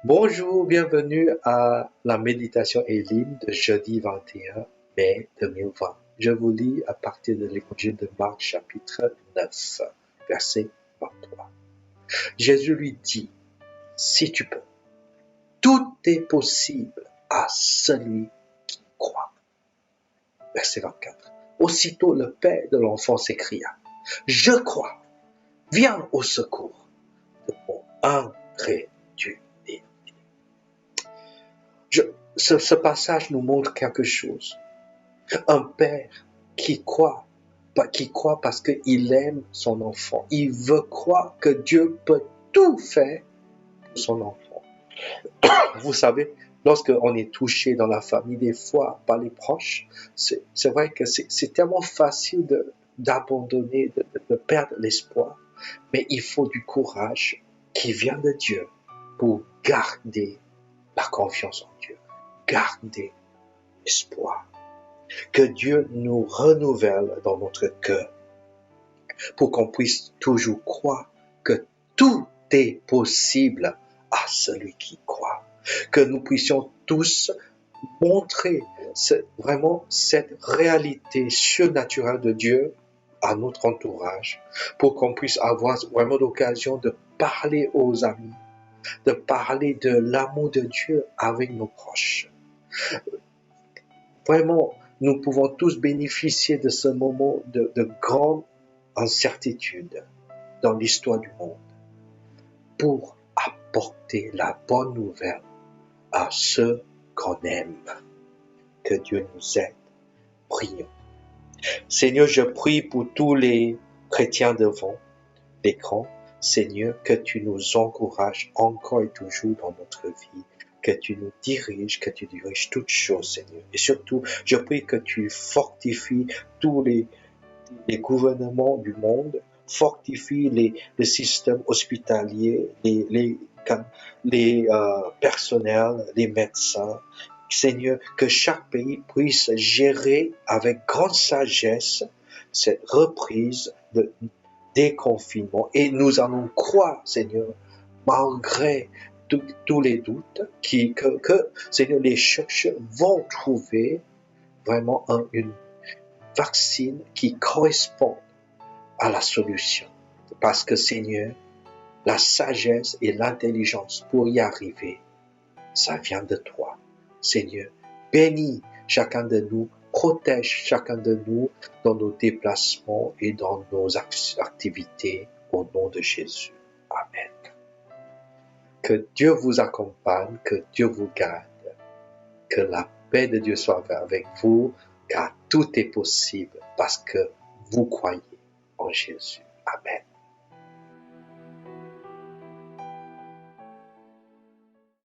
Bonjour, bienvenue à la méditation Élim de jeudi 21 mai 2020. Je vous lis à partir de l'évangile de Marc chapitre 9, verset 23. Jésus lui dit, si tu peux, tout est possible à celui qui croit. Verset 24. Aussitôt le père de l'enfant s'écria, je crois, viens au secours de mon incrédulité. Ce passage nous montre quelque chose. Un père qui croit parce qu'il aime son enfant. Il veut croire que Dieu peut tout faire pour son enfant. Vous savez, lorsqu'on est touché dans la famille, des fois, par les proches, c'est vrai que c'est tellement facile d'abandonner, de perdre l'espoir. Mais il faut du courage qui vient de Dieu pour garder la confiance en Dieu, garder l'espoir. Que Dieu nous renouvelle dans notre cœur pour qu'on puisse toujours croire que tout est possible à celui qui croit. Que nous puissions tous montrer vraiment cette réalité surnaturelle de Dieu à notre entourage pour qu'on puisse avoir vraiment l'occasion de parler aux amis, de parler de l'amour de Dieu avec nos proches. Vraiment, nous pouvons tous bénéficier de ce moment de grande incertitude dans l'histoire du monde pour apporter la bonne nouvelle à ceux qu'on aime. Que Dieu nous aide. Prions. Seigneur, je prie pour tous les chrétiens devant l'écran. Seigneur, que tu nous encourages encore et toujours dans notre vie, que tu nous diriges, que tu diriges toutes choses, Seigneur. Et surtout, je prie que tu fortifies tous les gouvernements du monde, fortifie le système hospitalier, les personnels, les médecins. Seigneur, que chaque pays puisse gérer avec grande sagesse cette reprise de déconfinement. Et nous allons croire, Seigneur, malgré tous les doutes, que, Seigneur, les chercheurs vont trouver vraiment une vaccine qui correspond à la solution. Parce que, Seigneur, la sagesse et l'intelligence pour y arriver, ça vient de toi. Seigneur, bénis chacun de nous, protège chacun de nous dans nos déplacements et dans nos activités au nom de Jésus. Amen. Que Dieu vous accompagne, que Dieu vous garde, que la paix de Dieu soit avec vous, car tout est possible parce que vous croyez en Jésus.